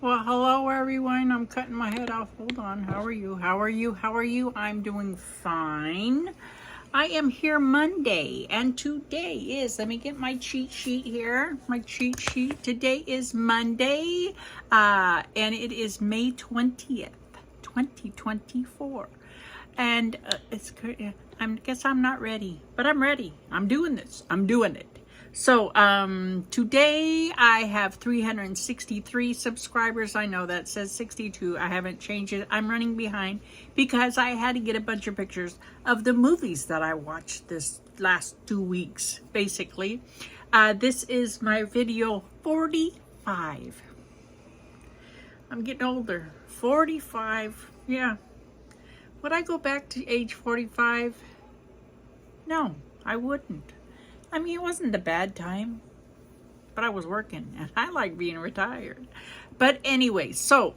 Well, hello everyone. I'm cutting my head off. Hold on. How are you? How are you? How are you? I'm doing fine. I am here Monday, and today is, let me get my cheat sheet here. My cheat sheet. Today is Monday, and it is May 20th, 2024. And I guess I'm not ready, but I'm ready. I'm doing this. I'm doing it. So today I have 363 subscribers. I know that says 62. I haven't changed it. I'm running behind because I had to get a bunch of pictures of the movies that I watched this last 2 weeks, basically. This is my video 45. I'm getting older. 45, yeah. Would I go back to age 45? No, I wouldn't. I mean, it wasn't a bad time, but I was working, and I like being retired. But anyway, so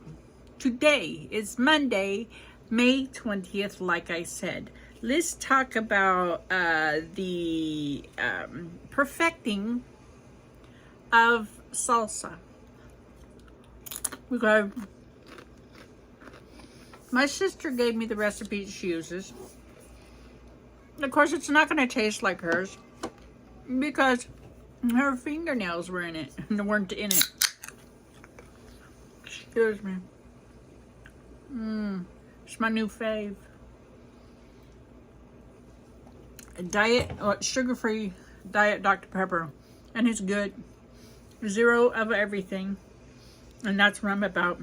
today is Monday, May 20th, like I said. Let's talk about the perfecting of salsa. Okay. My sister gave me the recipe she uses. Of course, it's not going to taste like hers, because her fingernails were in it, and weren't in it. Excuse me. It's my new fave. A diet, sugar-free diet Dr. Pepper, and it's good. 0 of everything, and that's what I'm about.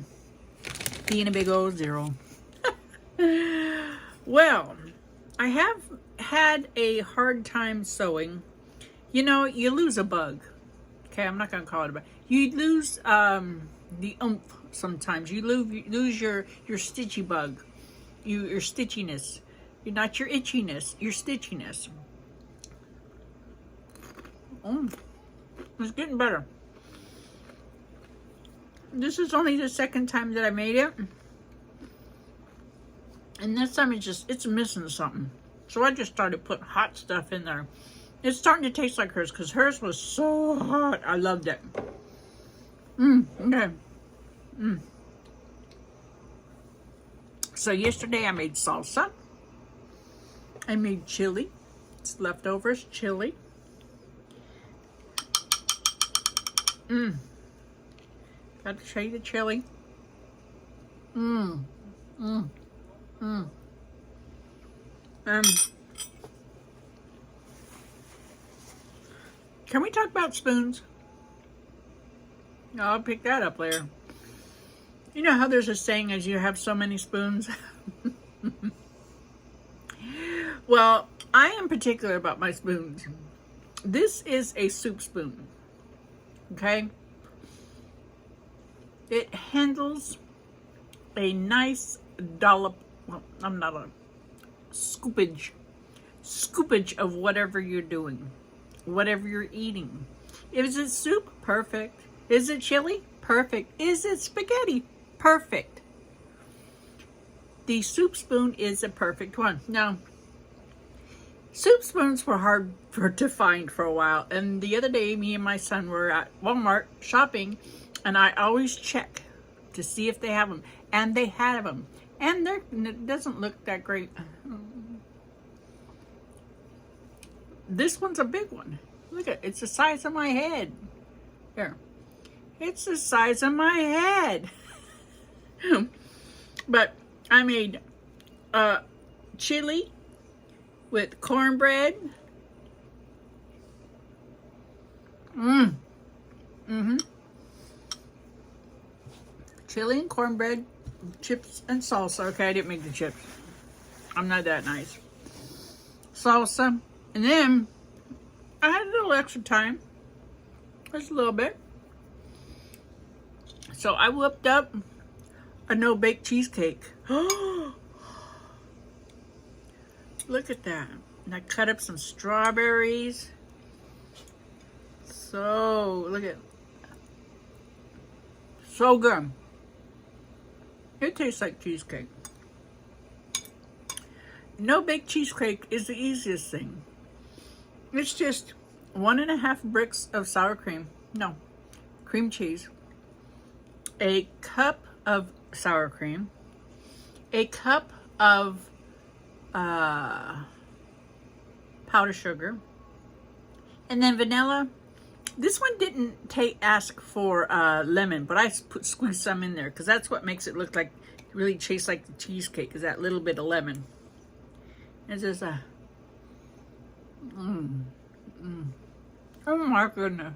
Being a big old 0. Well, I have had a hard time sewing. You know, you lose a bug. Okay, I'm not going to call it a bug. You lose the oomph sometimes. You lose your stitchy bug. Your stitchiness. You're not your itchiness, your stitchiness. It's getting better. This is only the second time that I made it. And this time it's missing something. So I just started putting hot stuff in there. It's starting to taste like hers, because hers was so hot. I loved it. Okay. So yesterday I made salsa. I made chili. It's leftovers chili. Got to show you the chili. Can we talk about spoons? I'll pick that up later. You know how there's a saying, as you have so many spoons? Well, I am particular about my spoons. This is a soup spoon. Okay? It handles a nice dollop, well, I'm not a scoopage of whatever you're doing, whatever you're eating. Is it soup? Perfect. Is it chili? Perfect. Is it spaghetti? Perfect. The soup spoon is a perfect one. Now, soup spoons were hard to find for a while, and the other day me and my son were at Walmart shopping, and I always check to see if they have them, and they had them, and it doesn't look that great. This one's a big one. Look at it. It's the size of my head. Here. It's the size of my head. But I made chili with cornbread. Chili and cornbread, chips and salsa. Okay, I didn't make the chips. I'm not that nice. Salsa. And then I had a little extra time. Just a little bit. So I whipped up a No Bake Cheesecake. Look at that. And I cut up some strawberries. So, look at it. So good. It tastes like cheesecake. No Bake Cheesecake is the easiest thing. It's just 1.5 bricks of sour cream. No, cream cheese. a cup of sour cream, a cup of powdered sugar, and then vanilla. This one didn't ask for lemon, but I squeezed some in there because that's what makes it look like, really tastes like the cheesecake, is that little bit of lemon. It's just a, oh my goodness.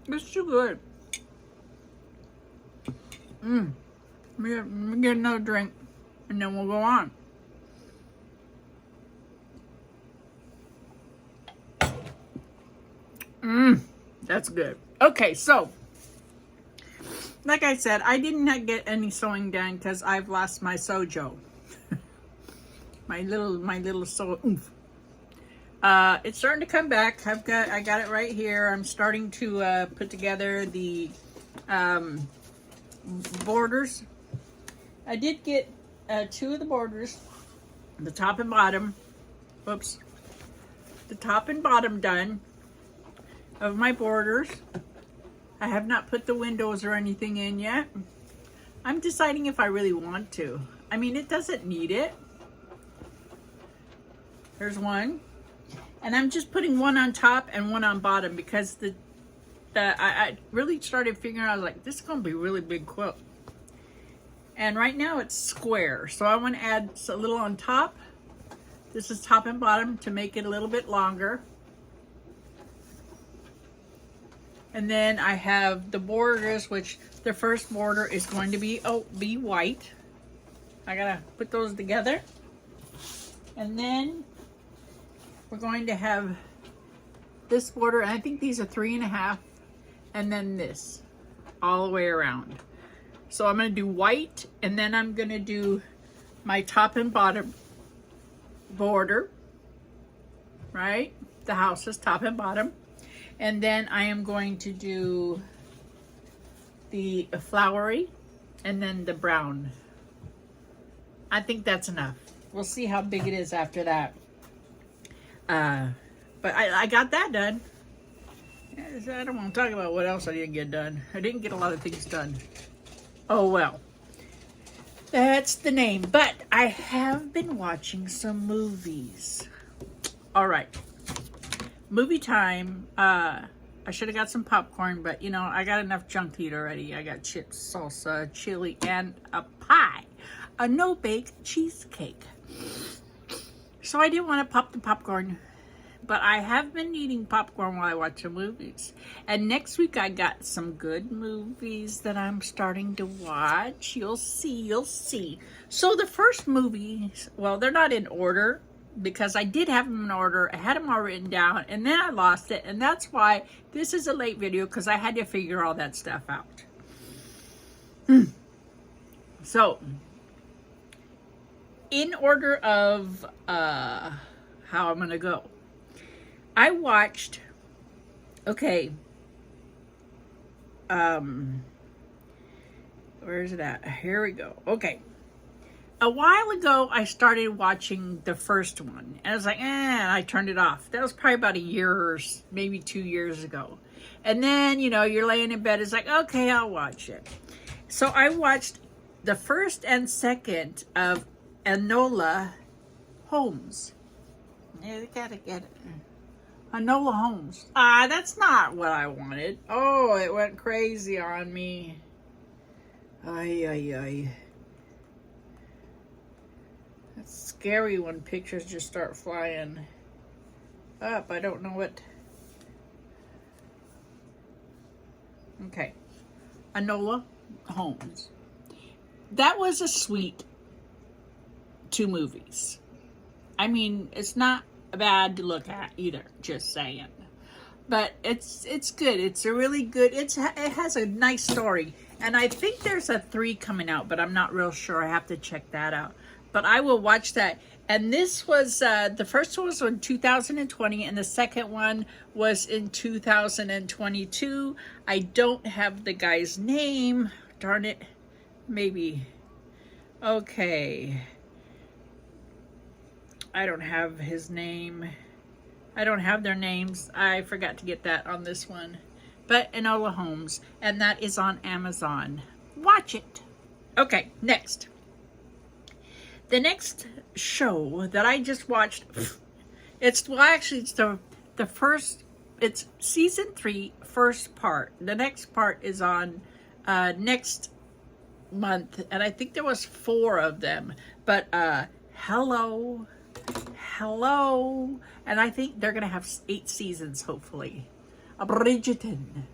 It's too good. Let me get another drink and then we'll go on. That's good. Okay, so like I said, I did not get any sewing done because I've lost my sojo. my little sew oomph. It's starting to come back. I got it right here. I'm starting to put together the borders. I did get 2 of the borders, the top and bottom. Whoops. The top and bottom done of my borders. I have not put the windows or anything in yet. I'm deciding if I really want to. I mean, it doesn't need it. There's one. And I'm just putting one on top and one on bottom because I really started figuring out, I was like, this is going to be a really big quilt. And right now it's square. So I want to add a little on top. This is top and bottom to make it a little bit longer. And then I have the borders, which the first border is going to be white. I gotta put those together. And then we're going to have this border, and I think these are 3.5, and then this all the way around. So I'm gonna do white, and then I'm gonna do my top and bottom border, right? The house is top and bottom. And then I am going to do the flowery and then the brown. I think that's enough. We'll see how big it is after that. But I got that done. I don't want to talk about what else I didn't get done. I didn't get a lot of things done. Oh well. That's the name. But I have been watching some movies. All right. Movie time. I should have got some popcorn, but you know, I got enough junk to eat already. I got chips, salsa, chili, and a pie. A no bake cheesecake. So I didn't want to pop the popcorn, but I have been eating popcorn while I watch the movies. And next week I got some good movies that I'm starting to watch. You'll see, you'll see. So the first movies, well, they're not in order, because I did have them in order. I had them all written down, and then I lost it, and that's why this is a late video, because I had to figure all that stuff out. So, in order of how I'm gonna go, I watched, okay, where is it at? Here we go. Okay. A while ago, I started watching the first one, and I was like, I turned it off. That was probably about a year or maybe 2 years ago. And then, you know, you're laying in bed, it's like, okay, I'll watch it. So I watched the first and second of Enola Holmes. Yeah, you gotta get it. Enola Holmes. That's not what I wanted. Oh, it went crazy on me. Ay, ay, ay. It's scary when pictures just start flying up. I don't know what. Okay. Enola Holmes. That was a sweet 2 movies. I mean, it's not bad to look at either, just saying. But it's good. It's a really good, it has a nice story. And I think there's a 3 coming out, but I'm not real sure. I have to check that out. But I will watch that. And this was, the first one was in 2020, and the second one was in 2022. I don't have the guy's name. Darn it. Maybe. Okay. I don't have his name. I don't have their names. I forgot to get that on this one. but Enola Holmes, and that is on Amazon. Watch it. Okay, next. The next show that I just watched, it's the first, it's season 3, first part. The next part is on next month, and I think there was 4 of them. But hello, and I think they're gonna have 8 seasons, hopefully. Bridgerton.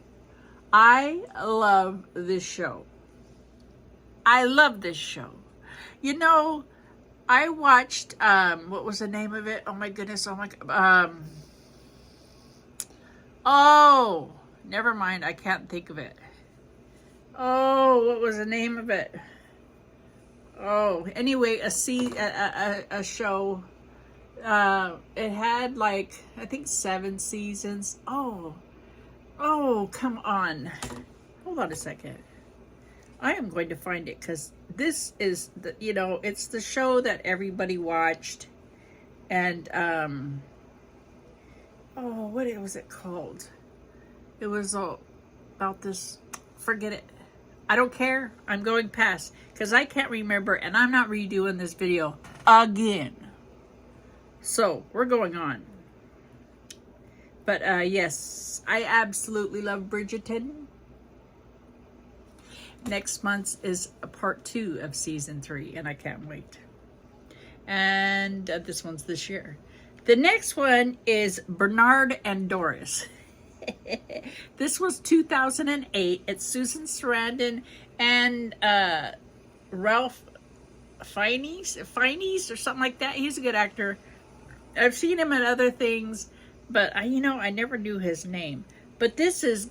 I love this show. I love this show. You know, I watched, what was the name of it? Oh my goodness, oh my, oh, never mind, I can't think of it. Oh, what was the name of it? Oh, anyway, a show, it had like, I think 7 seasons. Oh, come on. Hold on a second. I am going to find it, because this is the, you know, it's the show that everybody watched. And oh, what was it called? It was about this, forget it. I don't care. I'm going past, because I can't remember, and I'm not redoing this video again. So we're going on. But yes, I absolutely love Bridgerton. Next month is a part 2 of season 3, and I can't wait. And this one's this year. The next one is Bernard and Doris. This was 2008. It's Susan Sarandon and Ralph Fiennes or something like that. He's a good actor. I've seen him in other things, but I never knew his name. But this is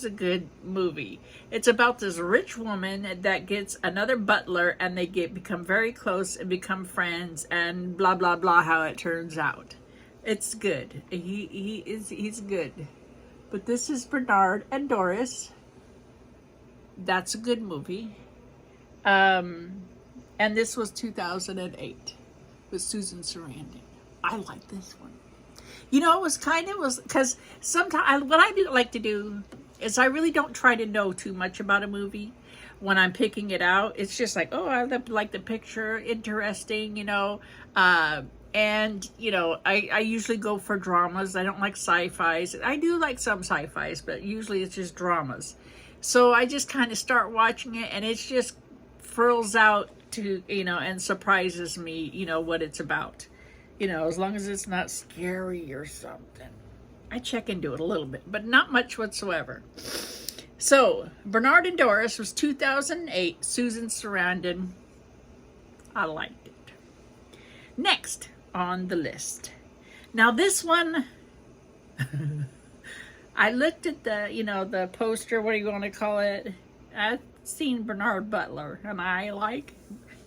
a good movie. It's about this rich woman that gets another butler, and they become very close and become friends, and blah blah blah. How it turns out, it's good. He's good. But this is Bernard and Doris. That's a good movie. And this was 2008 with Susan Sarandon. I like this one. You know, because sometimes what I like to do is I really don't try to know too much about a movie when I'm picking it out. It's just like, oh, I like the picture, interesting, and, I usually go for dramas. I don't like sci-fis. I do like some sci-fis, but usually it's just dramas. So I just kind of start watching it, and it just frills out to, and surprises me, what it's about. As long as it's not scary or something. I check into it a little bit, but not much whatsoever. So, Bernard and Doris was 2008, Susan Sarandon. I liked it. Next on the list. Now this one, I looked at the poster, what do you want to call it? I've seen Bernard Butler, and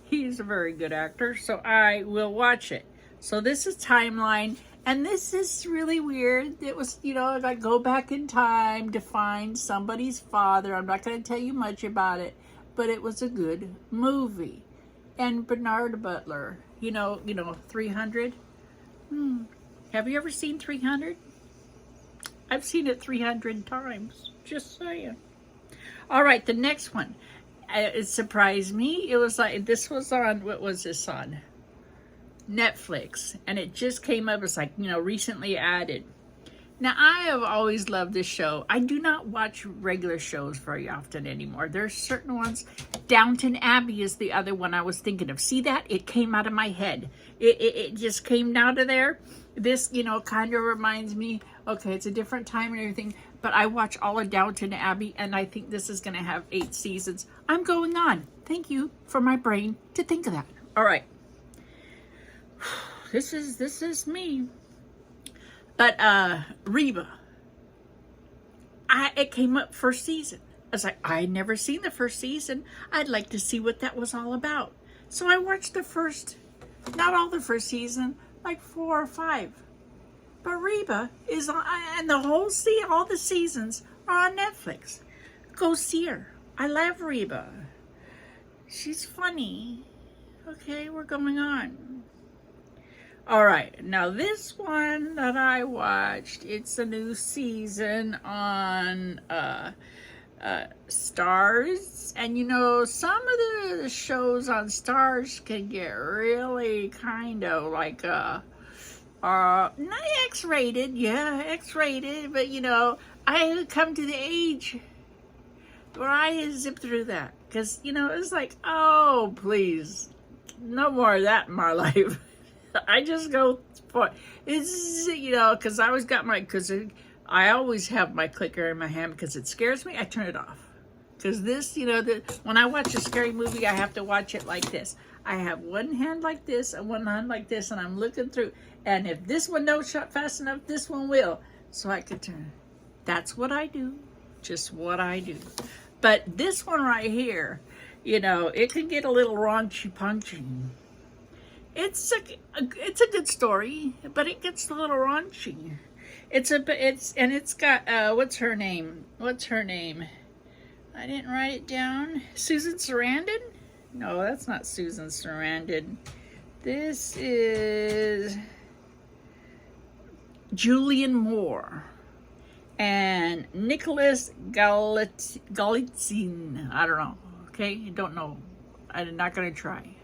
he's a very good actor, so I will watch it. So this is Timeline, and this is really weird. It was, if I go back in time to find somebody's father, I'm not going to tell you much about it, but it was a good movie. And Bernard Butler, 300. Have you ever seen 300? I've seen it 300 times, just saying. All right, the next one. It surprised me. It was like, this was on, what was this on? Netflix, and it just came up. It's like, recently added. Now, I have always loved this show. I do not watch regular shows very often anymore. There's certain ones. Downton Abbey is the other one I was thinking of. See that? It came out of my head. It just came out of there. This, kind of reminds me, okay, it's a different time and everything, but I watch all of Downton Abbey, and I think this is going to have 8 seasons. I'm going on. Thank you for my brain to think of that. All right. This is me. But Reba, it came up first season. I was like, I'd never seen the first season. I'd like to see what that was all about. So I watched not all the first season, like 4 or 5. But Reba is on, and all the seasons are on Netflix. Go see her. I love Reba. She's funny. Okay, we're going on. All right, now this one that I watched, it's a new season on Stars, and you know, some of the shows on Stars can get really kind of like not X-rated, yeah, X-rated, but you know, I come to the age where I zip through that, because you know, it's like, oh please, no more of that in my life. I just go for it's, you know, because I always got my, because I always have my clicker in my hand because it scares me. I turn it off because this, you know, when I watch a scary movie, I have to watch it like this. I have one hand like this and one hand like this, and I'm looking through. And if this one don't shut fast enough, this one will, so I can turn. That's what I do. Just what I do. But this one right here, you know, it can get a little raunchy punchy. It's a good story, but it gets a little raunchy. It's got what's her name? What's her name? I didn't write it down. Susan Sarandon? No, that's not Susan Sarandon. This is Julianne Moore and Nicholas Galitzine. I don't know. Okay, don't know. I'm not gonna try.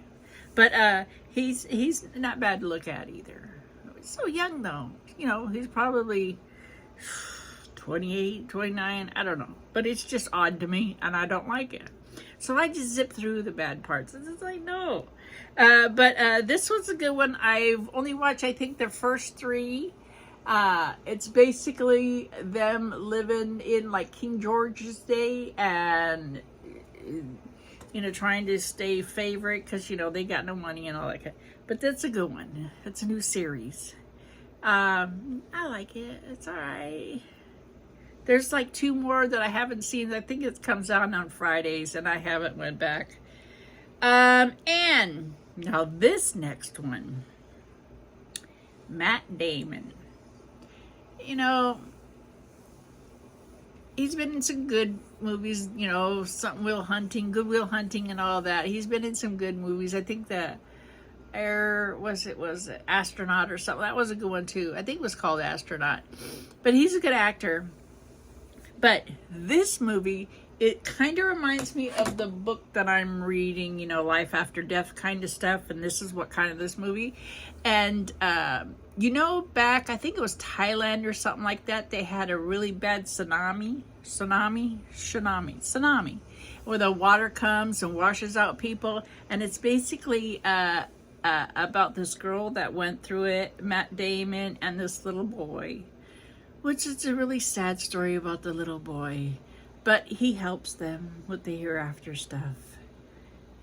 But he's not bad to look at either. He's so young though. You know, he's probably 28, 29, I don't know. But it's just odd to me, and I don't like it. So I just zip through the bad parts. It's just like, no. But this was a good one. I've only watched, I think, the first 3. It's basically them living in like King George's Day and you know, trying to stay favorite because, you know, they got no money and all that. But that's a good one. It's a new series. I like it. It's all right. There's like 2 more that I haven't seen. I think it comes out on Fridays, and I haven't went back. And now this next one, Matt Damon. You know, he's been in some good movies, you know, Good Will Hunting and all that. He's been in some good movies. I think that was it Astronaut or something. That was a good one too. I think it was called Astronaut. But he's a good actor. But this movie, it kind of reminds me of the book that I'm reading, you know, Life After Death kind of stuff. And this is what kind of this movie. And, you know, back, I think it was Thailand or something like that, they had a really bad tsunami, where the water comes and washes out people. And it's basically about this girl that went through it, Matt Damon, and this little boy, which is a really sad story about the little boy. But he helps them with the hereafter stuff.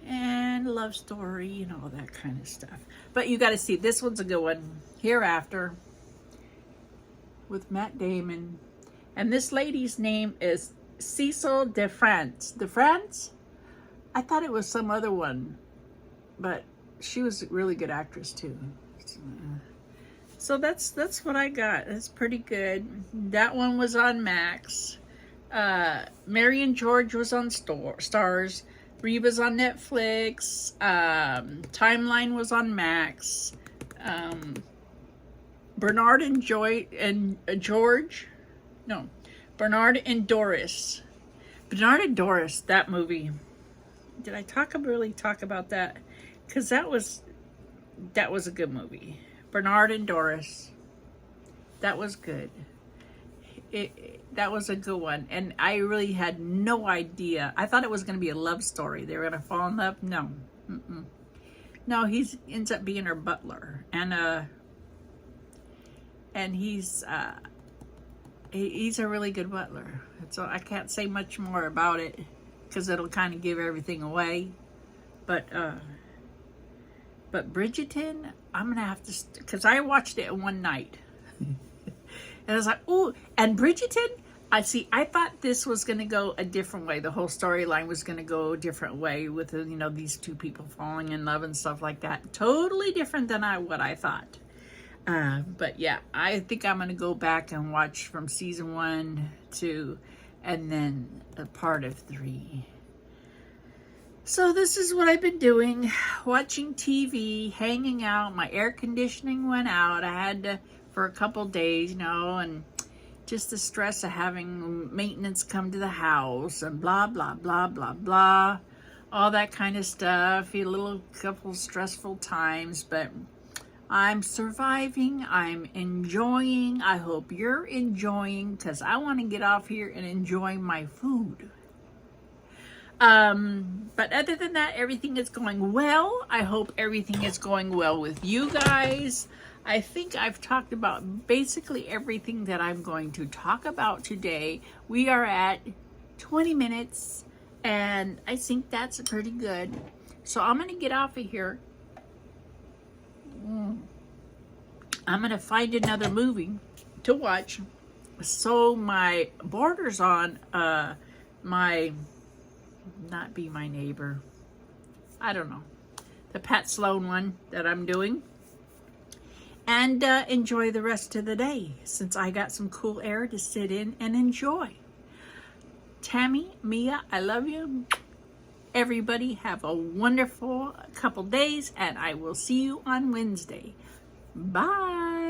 And love story and all that kind of stuff. But you got to see, this one's a good one. Hereafter with Matt Damon. And this lady's name is Cecil DeFrance. DeFrance? I thought it was some other one. But she was a really good actress too. So that's what I got. That's pretty good. That one was on Max. Mary and George was on Stars. Reba's on Netflix. Timeline was on Max. Bernard and George. No, Bernard and Doris. Bernard and Doris. That movie. Did I really talk about that? Because that was a good movie. Bernard and Doris. That was good. That was a good one. And I really had no idea. I thought it was going to be a love story. They were going to fall in love. No. No, he ends up being her butler. And he's a really good butler. So I can't say much more about it because it'll kind of give everything away. But Bridgerton, I'm going to have to, because I watched it in one night. And I was like, ooh, and Bridgerton, I thought this was going to go a different way. The whole storyline was going to go a different way with, you know, these 2 people falling in love and stuff like that. Totally different than what I thought. But yeah, I think I'm going to go back and watch from season 1, 2, and then a part of 3. So this is what I've been doing, watching TV, hanging out. My air conditioning went out. I had to for a couple days, and just the stress of having maintenance come to the house and blah, blah, blah, blah, blah. All that kind of stuff. A couple stressful times, but I'm surviving. I'm enjoying. I hope you're enjoying, because I want to get off here and enjoy my food. But other than that, everything is going well. I hope everything is going well with you guys. I think I've talked about basically everything that I'm going to talk about today. We are at 20 minutes, and I think that's pretty good. So I'm going to get off of here. I'm going to find another movie to watch. So my borders on not Be My Neighbor. I don't know. The Pat Sloan one that I'm doing. And enjoy the rest of the day, since I got some cool air to sit in and enjoy. Tammy, Mia, I love you. Everybody have a wonderful couple days, and I will see you on Wednesday. Bye.